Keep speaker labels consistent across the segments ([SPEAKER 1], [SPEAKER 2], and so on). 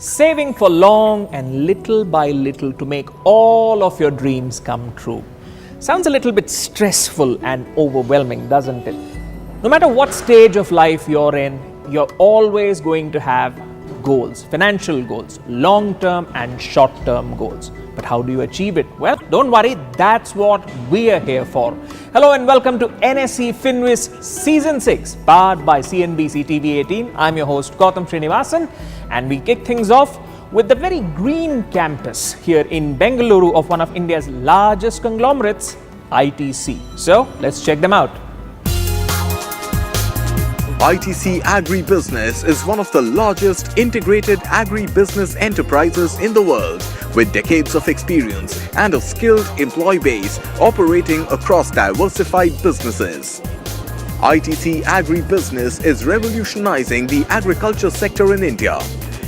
[SPEAKER 1] saving for long and little by little to make all of your dreams come true. Sounds a little bit stressful and overwhelming, doesn't it? No matter what stage of life you're in, you're always going to have goals, financial goals, long-term and short-term goals. But how do you achieve it? Well, don't worry, that's what we are here for. Hello and welcome to NSE FinWiz Season 6, powered by CNBC TV 18. I'm your host Gautam Srinivasan, and we kick things off with the very green campus here in Bengaluru of one of India's largest conglomerates, ITC. So, let's check them out.
[SPEAKER 2] ITC Agribusiness is one of the largest integrated agribusiness enterprises in the world, with decades of experience and a skilled employee base operating across diversified businesses. ITC Agribusiness is revolutionizing the agriculture sector in India.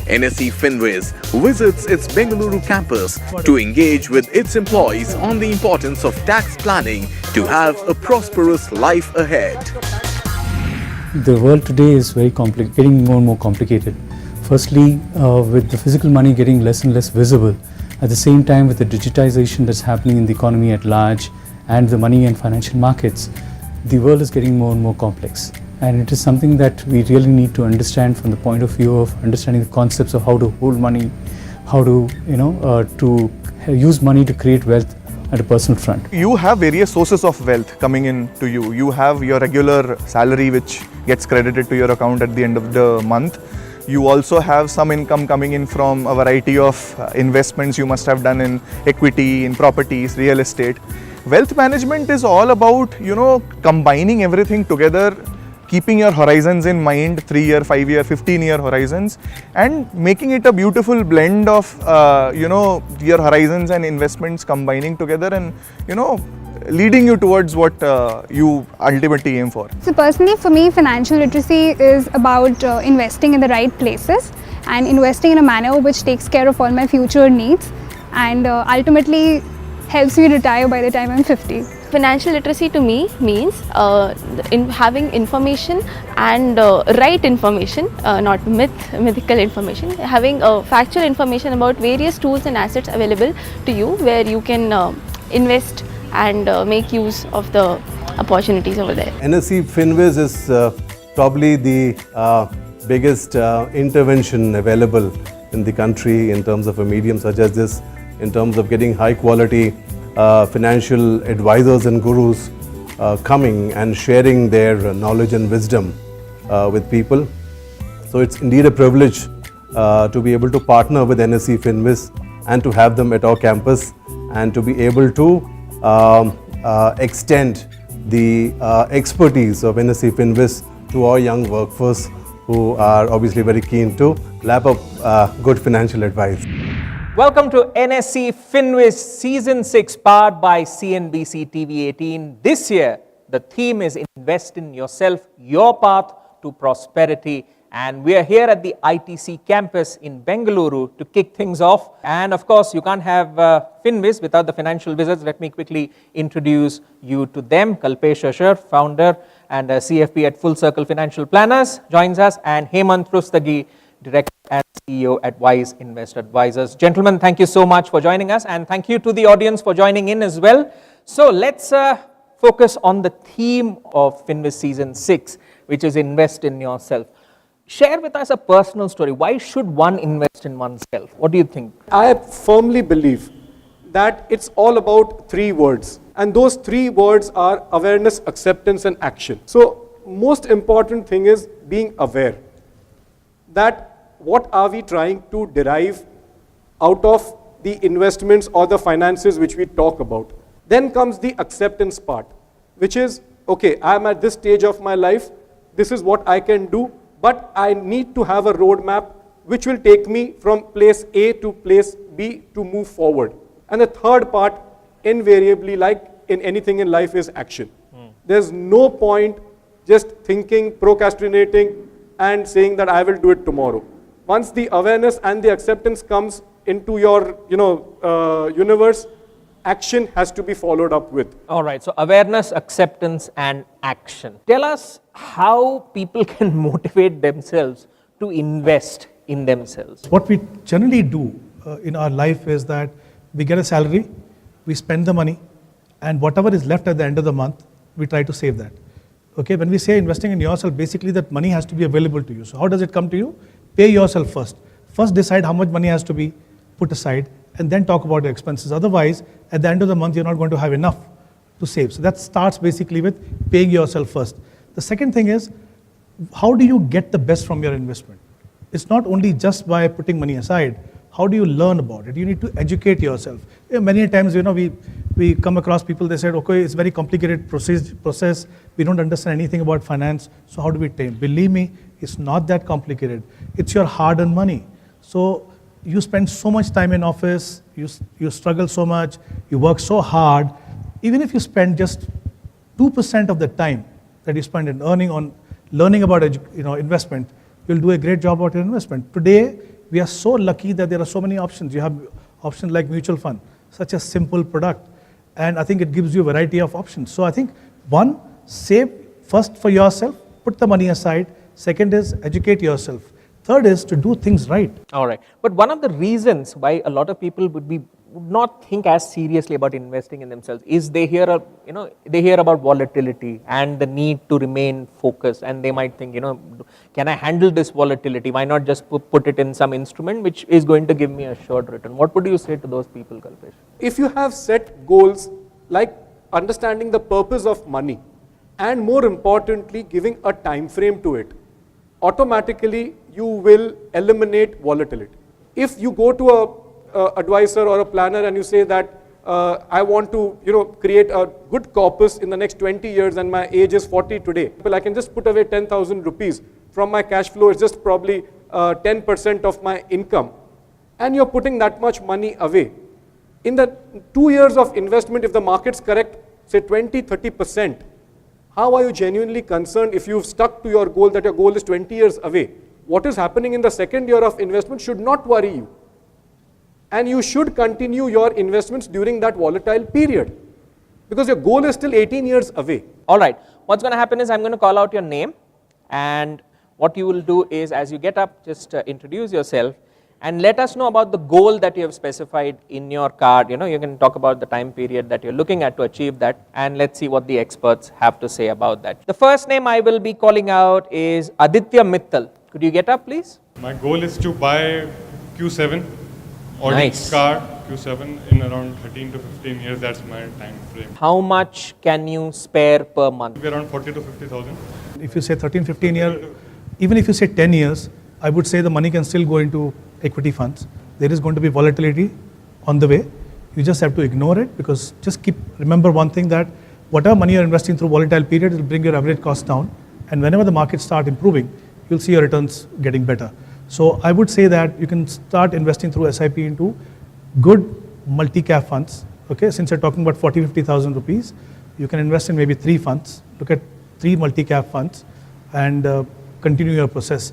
[SPEAKER 2] NSE FinWiz visits its Bengaluru campus to engage with its employees on the importance of tax planning to have a prosperous life ahead.
[SPEAKER 3] The world today is very getting more and more complicated. Firstly, with the physical money getting less and less visible, at the same time with the digitization that's happening in the economy at large and the money and financial markets, the world is getting more and more complex. And it is something that we really need to understand from the point of view of understanding the concepts of how to hold money, how to, to use money to create wealth at a personal front.
[SPEAKER 4] You have various sources of wealth coming in to you. You have your regular salary which gets credited to your account at the end of the month. You also have some income coming in from a variety of investments you must have done in equity, in properties, real estate. Wealth management is all about, combining everything together, keeping your horizons in mind, 3-year, 5-year, 15-year horizons, and making it a beautiful blend of, your horizons and investments combining together and, leading you towards what you ultimately aim for.
[SPEAKER 5] So personally, for me, financial literacy is about investing in the right places and investing in a manner which takes care of all my future needs and ultimately helps me retire by the time I'm 50.
[SPEAKER 6] Financial literacy to me means having information and right information, not mythical information, having factual information about various tools and assets available to you where you can invest and make use of the opportunities over there.
[SPEAKER 7] NSE FinWiz is probably the biggest intervention available in the country in terms of a medium such as this, in terms of getting high quality financial advisors and gurus coming and sharing their knowledge and wisdom with people. So it's indeed a privilege to be able to partner with NSE FinWiz and to have them at our campus and to be able to extend the expertise of NSE FinWiz to our young workforce who are obviously very keen to lap up good financial advice.
[SPEAKER 1] Welcome to NSE FinWiz Season 6, powered by CNBC TV 18. This year, the theme is Invest in Yourself, Your Path to Prosperity. And we are here at the ITC campus in Bengaluru to kick things off. And of course, you can't have FinWiz without the financial wizards. Let me quickly introduce you to them. Kalpesh Ashar, founder and CFP at Full Circle Financial Planners, joins us. And Hemant Rustagi, Director and CEO at Wise Invest Advisors. Gentlemen, thank you so much for joining us, and thank you to the audience for joining in as well. So let's focus on the theme of FinWiz Season 6, which is Invest in Yourself. Share with us a personal story. Why should one invest in oneself? What do you think?
[SPEAKER 8] I firmly believe that it's all about 3 words, and those 3 words are awareness, acceptance, and action. So most important thing is being aware that what are we trying to derive out of the investments or the finances which we talk about. Then comes the acceptance part, which is, okay, I'm at this stage of my life, this is what I can do, but I need to have a roadmap which will take me from place A to place B to move forward. And the third part, invariably, like in anything in life, is action. There's no point just thinking, procrastinating, and saying that I will do it tomorrow. Once the awareness and the acceptance comes into your universe, action has to be followed up with.
[SPEAKER 1] All right, so awareness, acceptance, and action. Tell us how people can motivate themselves to invest in themselves?
[SPEAKER 9] What we generally do in our life is that we get a salary, we spend the money, and whatever is left at the end of the month, we try to save that. Okay, when we say investing in yourself, basically that money has to be available to you. So how does it come to you? Pay yourself first. First decide how much money has to be put aside, and then talk about your expenses. Otherwise, at the end of the month, you're not going to have enough to save. So that starts basically with paying yourself first. The second thing is, how do you get the best from your investment? It's not only just by putting money aside. How do you learn about it? You need to educate yourself. Many times, we come across people, they said, okay, it's very complicated process. We don't understand anything about finance. So how do we train? Believe me, it's not that complicated. It's your hard-earned money. So you spend so much time in office, you struggle so much, you work so hard. Even if you spend just 2% of the time that you spend in learning about investment, you'll do a great job about your investment. Today, we are so lucky that there are so many options. You have options like mutual fund, such a simple product. And I think it gives you a variety of options. So I think, one, save first for yourself, put the money aside. Second is educate yourself. Third is to do things right.
[SPEAKER 1] All right. But one of the reasons why a lot of people would not think as seriously about investing in themselves is they hear about volatility and the need to remain focused, and they might think, can I handle this volatility? Why not just put it in some instrument which is going to give me a short return? What would you say to those people, Kalpesh?
[SPEAKER 8] If you have set goals like understanding the purpose of money and more importantly giving a time frame to it, automatically you will eliminate volatility. If you go to a advisor or a planner and you say that I want to create a good corpus in the next 20 years and my age is 40 today, well, I can just put away 10,000 rupees from my cash flow. It's just probably 10% of my income, and you're putting that much money away. In the 2 years of investment, if the market's correct, say 20-30%, how are you genuinely concerned if you've stuck to your goal that your goal is 20 years away? What is happening in the second year of investment should not worry you. And you should continue your investments during that volatile period, because your goal is still 18 years away.
[SPEAKER 1] All right. What's going to happen is I'm going to call out your name, and what you will do is, as you get up, just introduce yourself and let us know about the goal that you have specified in your card. You can talk about the time period that you're looking at to achieve that, and let's see what the experts have to say about that. The first name I will be calling out is Aditya Mittal. Could you get up, please?
[SPEAKER 10] My goal is to buy Q7.
[SPEAKER 1] Nice.
[SPEAKER 10] Car Q7 in around 13 to 15 years. That's my time frame.
[SPEAKER 1] How much can you spare per month?
[SPEAKER 10] Maybe around 40 to 50,000.
[SPEAKER 9] If you say 13, 15 years, even if you say 10 years, I would say the money can still go into equity funds. There is going to be volatility on the way. You just have to ignore it, because just remember one thing, that whatever money you're investing through volatile period will bring your average cost down, and whenever the markets start improving, you'll see your returns getting better. So I would say that you can start investing through SIP into good multi-cap funds. Okay, since you're talking about 40, 50,000 rupees, you can invest in maybe 3 funds. Look at 3 multi-cap funds and continue your process.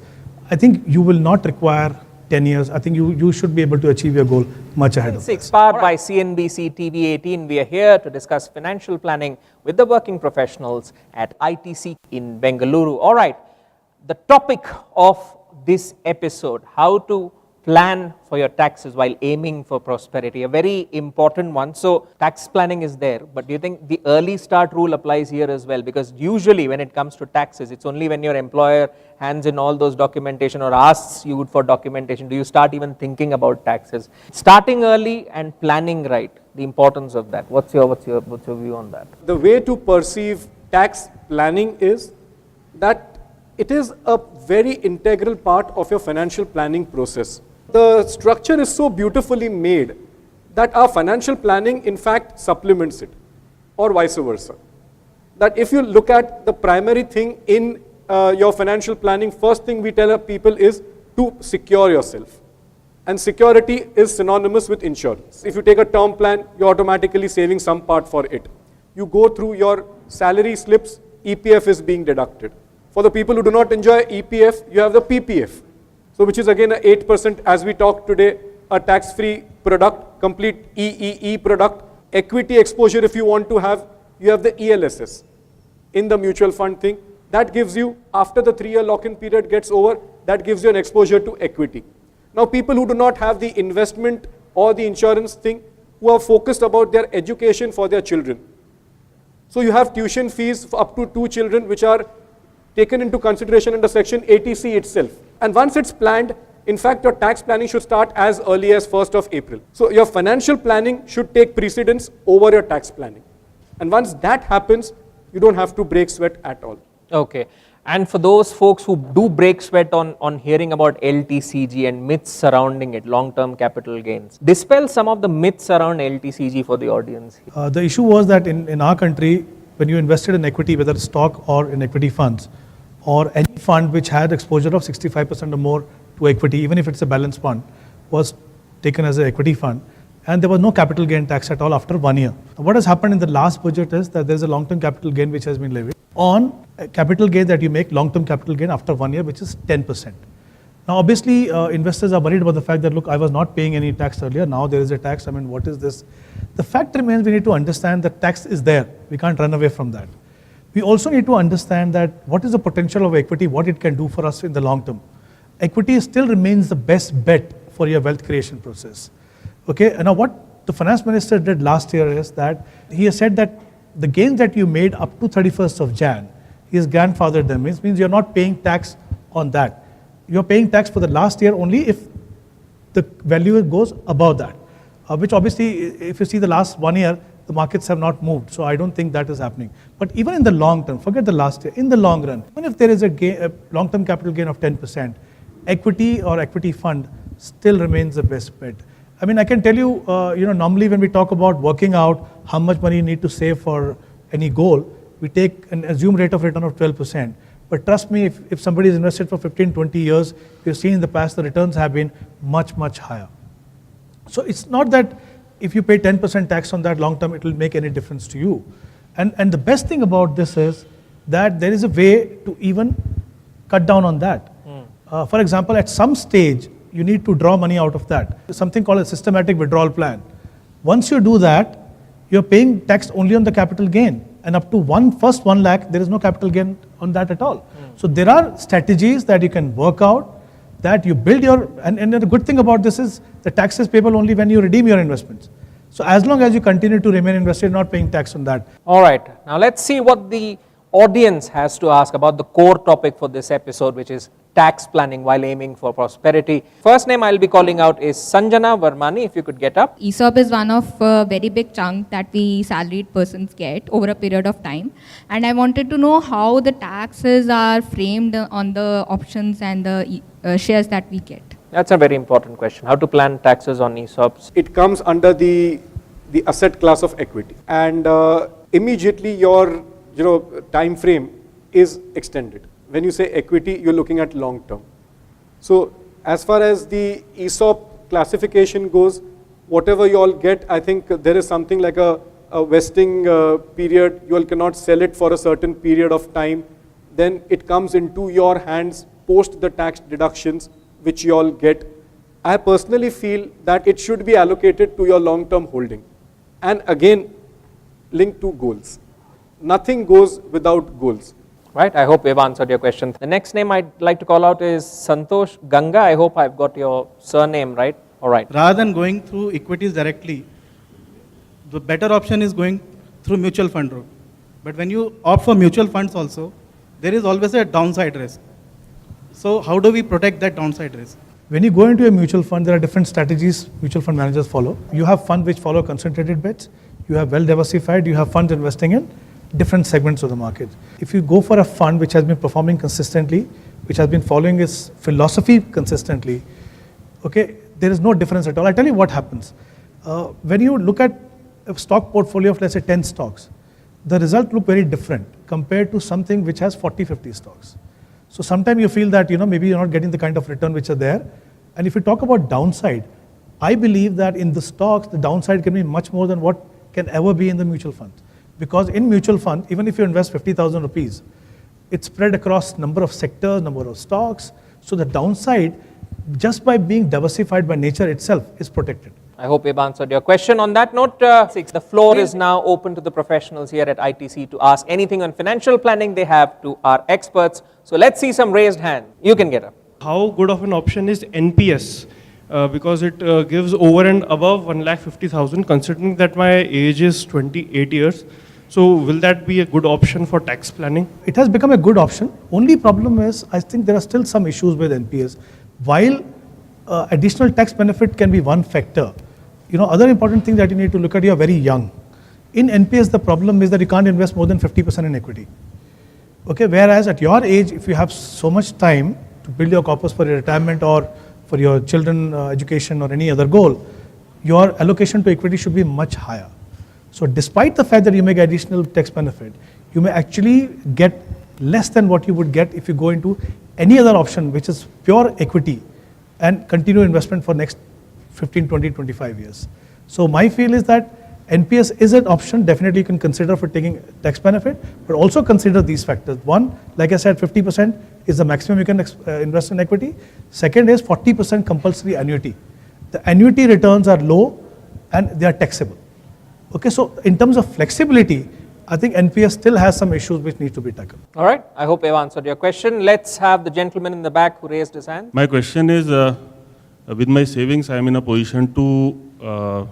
[SPEAKER 9] I think you will not require 10 years. I think you should be able to achieve your goal much ahead of that.
[SPEAKER 1] Powered by CNBC TV 18, we are here to discuss financial planning with the working professionals at ITC in Bengaluru. All right, the topic of this episode, how to plan for your taxes while aiming for prosperity, a very important one. So tax planning is there, but do you think the early start rule applies here as well? Because usually when it comes to taxes, it's only when your employer hands in all those documentation or asks you for documentation do you start even thinking about taxes. Starting early and planning right, the importance of that. What's your view on that?
[SPEAKER 8] The way to perceive tax planning is that it is a very integral part of your financial planning process. The structure is so beautifully made that our financial planning in fact supplements it, or vice versa. That if you look at the primary thing in your financial planning, first thing we tell our people is to secure yourself. And security is synonymous with insurance. If you take a term plan, you're automatically saving some part for it. You go through your salary slips, EPF is being deducted. For the people who do not enjoy EPF, you have the PPF. So which is again a 8%, as we talk today, a tax-free product, complete EEE product. Equity exposure if you want to have, you have the ELSS in the mutual fund thing. That gives you, after the 3-year lock-in period gets over, that gives you an exposure to equity. Now people who do not have the investment or the insurance thing, who are focused about their education for their children. So you have tuition fees for up to 2 children which are taken into consideration under section ITC itself. And once it's planned, in fact your tax planning should start as early as 1st of April. So your financial planning should take precedence over your tax planning. And once that happens, you don't have to break sweat at all.
[SPEAKER 1] Okay. And for those folks who do break sweat on hearing about LTCG and myths surrounding it, long-term capital gains, dispel some of the myths around LTCG for the audience.
[SPEAKER 9] The issue was that in our country, when you invested in equity, whether stock or in equity funds, or any fund which had exposure of 65% or more to equity, even if it's a balanced fund, was taken as an equity fund, and there was no capital gain tax at all after 1 year. What has happened in the last budget is that there's a long-term capital gain which has been levied on capital gain that you make, long-term capital gain after 1 year, which is 10%. Now obviously investors are worried about the fact that, look, I was not paying any tax earlier, now there is a tax, I mean, what is this? The fact remains, we need to understand that tax is there, we can't run away from that. We also need to understand that what is the potential of equity, what it can do for us in the long term. Equity still remains the best bet for your wealth creation process. Okay, and now what the finance minister did last year is that he has said that the gains that you made up to 31st of Jan, he has grandfathered them. It means you're not paying tax on that. You're paying tax for the last year only if the value goes above that, which obviously, if you see the last 1 year, the markets have not moved. So I don't think that is happening. But even in the long term, forget the last year, in the long run, even if there is a long-term capital gain of 10%, equity or equity fund still remains the best bet. I mean, I can tell you, normally when we talk about working out how much money you need to save for any goal, we take an assumed rate of return of 12%. But trust me, if somebody is invested for 15, 20 years, we've seen in the past the returns have been much, much higher. So it's not that if you pay 10% tax on that long term, it will make any difference to you. And the best thing about this is that there is a way to even cut down on that. For example, at some stage, you need to draw money out of that. There's something called a systematic withdrawal plan. Once you do that, you're paying tax only on the capital gain. And up to first 1 lakh, there is no capital gain on that at all. So there are strategies that you can work out, that you build your, and the good thing about this is the tax is payable only when you redeem your investments. So as long as you continue to remain invested, you're not paying tax on that.
[SPEAKER 1] All right, now let's see what the audience has to ask about the core topic for this episode, which is tax planning while aiming for prosperity. First name I'll be calling out is Sanjana Varmani, if you could get up.
[SPEAKER 11] ESOP is one of a very big chunk that we salaried persons get over a period of time. And I wanted to know how the taxes are framed on the options and the shares that we get.
[SPEAKER 1] That's a very important question. How to plan taxes on ESOPs?
[SPEAKER 8] It comes under the asset class of equity. And immediately your time frame is extended. When you say equity, you're looking at long term. So as far as the ESOP classification goes, whatever you all get, I think there is something like a vesting period. You all cannot sell it for a certain period of time. Then it comes into your hands post the tax deductions which you all get. I personally feel that it should be allocated to your long-term holding. And again, linked to goals. Nothing goes without goals.
[SPEAKER 1] Right, I hope we've answered your question. The next name I'd like to call out is Santosh Ganga. I hope I've got your surname right. All right.
[SPEAKER 12] Rather than going through equities directly, the better option is going through mutual fund route. But when you opt for mutual funds also, there is always a downside risk. So how do we protect that downside risk?
[SPEAKER 9] When you go into a mutual fund, there are different strategies mutual fund managers follow. You have funds which follow concentrated bets. You have well diversified. You have funds investing in different segments of the market. If you go for a fund which has been performing consistently, which has been following its philosophy consistently, okay, there is no difference at all. I'll tell you what happens. When you look at a stock portfolio of, let's say, 10 stocks, the result look very different compared to something which has 40, 50 stocks. So sometimes you feel that, maybe you're not getting the kind of return which are there. And if you talk about downside, I believe that in the stocks, the downside can be much more than what can ever be in the mutual fund. Because in mutual fund, even if you invest 50,000 rupees, it's spread across number of sectors, number of stocks. So the downside, just by being diversified by nature itself, is protected.
[SPEAKER 1] I hope we've answered your question. On that note, the floor is now open to the professionals here at ITC to ask anything on financial planning they have to our experts. So let's see some raised hands. You can get up.
[SPEAKER 10] How good of an option is NPS? Because it gives over and above 1,50,000, considering that my age is 28 years. So will that be a good option for tax planning?
[SPEAKER 9] It has become a good option. Only problem is, I think there are still some issues with NPS. While additional tax benefit can be one factor, other important thing that you need to look at, you are very young. In NPS, the problem is that you can't invest more than 50% in equity. Okay, whereas at your age, if you have so much time to build your corpus for your retirement or for your children education or any other goal, your allocation to equity should be much higher. So despite the fact that you may get additional tax benefit, you may actually get less than what you would get if you go into any other option, which is pure equity and continue investment for next 15, 20, 25 years. So my feel is that NPS is an option, definitely you can consider for taking tax benefit, but also consider these factors. One, like I said, 50% is the maximum you can invest in equity. Second is 40% compulsory annuity. The annuity returns are low and they are taxable. Okay, so in terms of flexibility, I think NPS still has some issues which need to be tackled.
[SPEAKER 1] All right, I hope I've answered your question. Let's have the gentleman in the back who raised his hand.
[SPEAKER 13] My question is, with my savings, I am in a position to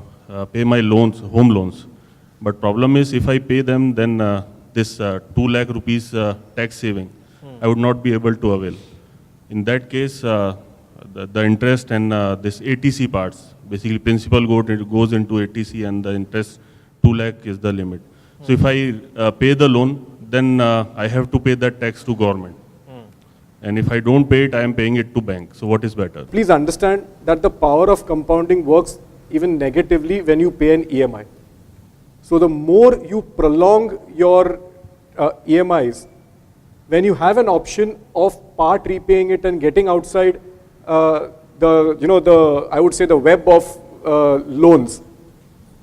[SPEAKER 13] pay my loans, home loans. But problem is, if I pay them, then this 2 lakh rupees tax saving, I would not be able to avail. In that case, the interest and this ATC parts, basically principal goes into ATC and the interest 2 lakh is the limit. So if I pay the loan, then I have to pay that tax to government. And if I don't pay it, I am paying it to bank. So what is better?
[SPEAKER 8] Please understand that the power of compounding works even negatively when you pay an EMI. So the more you prolong your EMIs, when you have an option of part repaying it and getting outside I would say the web of loans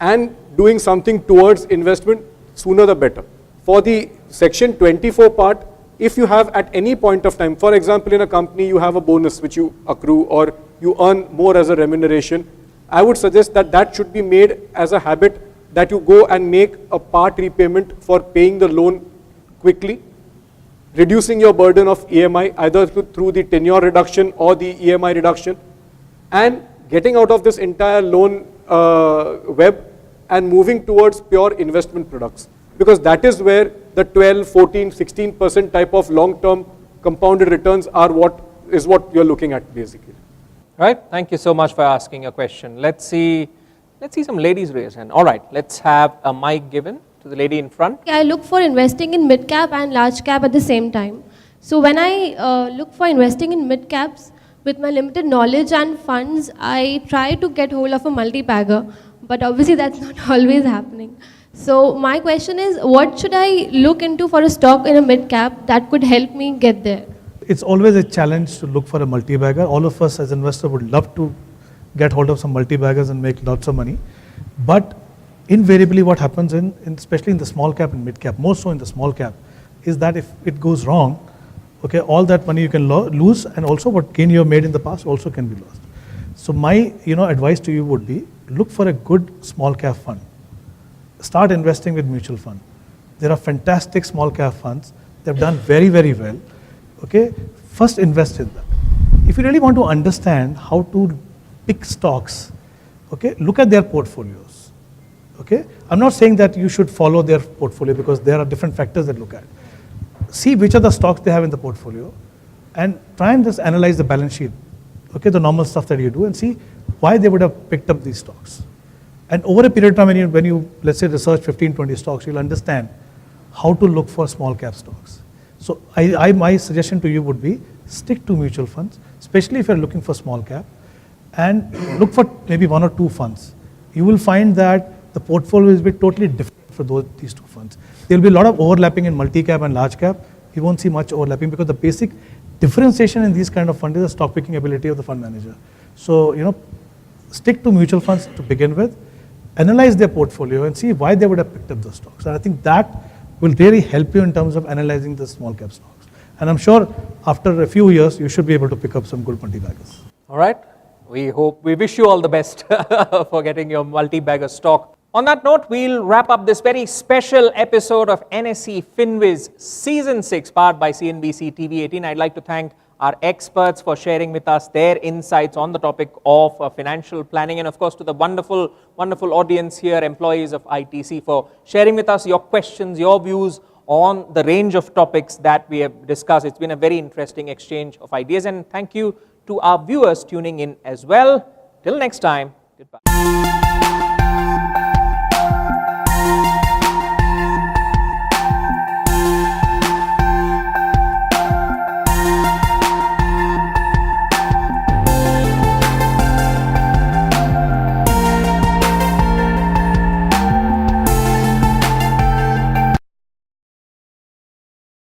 [SPEAKER 8] and doing something towards investment, sooner the better. For the section 24 part, if you have at any point of time, for example, in a company you have a bonus which you accrue or you earn more as a remuneration, I would suggest that that should be made as a habit that you go and make a part repayment for paying the loan quickly, reducing your burden of EMI either through the tenure reduction or the EMI reduction, and getting out of this entire loan web and moving towards pure investment products. Because that is where the 12, 14, 16% type of long-term compounded returns are what you're looking at basically.
[SPEAKER 1] Right, thank you so much for asking a question. Let's see some ladies raise hand. All right, let's have a mic given to the lady in front.
[SPEAKER 14] I look for investing in mid cap and large cap at the same time. So when I look for investing in mid caps, with my limited knowledge and funds, I try to get hold of a multi-bagger, but obviously that's not always happening. So my question is, what should I look into for a stock in a mid cap that could help me get there?
[SPEAKER 9] It's always a challenge to look for a multi-bagger. All of us as investors would love to get hold of some multi-baggers and make lots of money. But invariably what happens especially in the small cap and mid cap, more so in the small cap, is that if it goes wrong, okay, all that money you can lose, and also what gain you have made in the past also can be lost. So my advice to you would be, look for a good small cap fund. Start investing with mutual fund. There are fantastic small cap funds. They've done very, very well. Okay, first invest in them. If you really want to understand how to pick stocks, okay, look at their portfolios. Okay, I'm not saying that you should follow their portfolio because there are different factors that look at. See which are the stocks they have in the portfolio and try and just analyze the balance sheet, okay, the normal stuff that you do, and see why they would have picked up these stocks. And over a period of time, when you let's say research 15, 20 stocks, you'll understand how to look for small cap stocks. So my suggestion to you would be, stick to mutual funds, especially if you're looking for small cap, and look for maybe 1 or 2 funds. You will find that the portfolio will be totally different for these 2 funds. There will be a lot of overlapping in multi-cap and large cap. You won't see much overlapping because the basic differentiation in these kind of funds is the stock picking ability of the fund manager. So, stick to mutual funds to begin with, analyze their portfolio and see why they would have picked up those stocks. And I think that will really help you in terms of analyzing the small cap stocks. And I'm sure after a few years, you should be able to pick up some good multi-baggers.
[SPEAKER 1] All right. We wish you all the best for getting your multi-bagger stock. On that note, we'll wrap up this very special episode of NSE FinWiz Season 6, powered by CNBC TV 18. I'd like to thank our experts for sharing with us their insights on the topic of financial planning, and of course to the wonderful, wonderful audience here, employees of ITC, for sharing with us your questions, your views on the range of topics that we have discussed. It's been a very interesting exchange of ideas, and thank you to our viewers tuning in as well. Till next time, goodbye.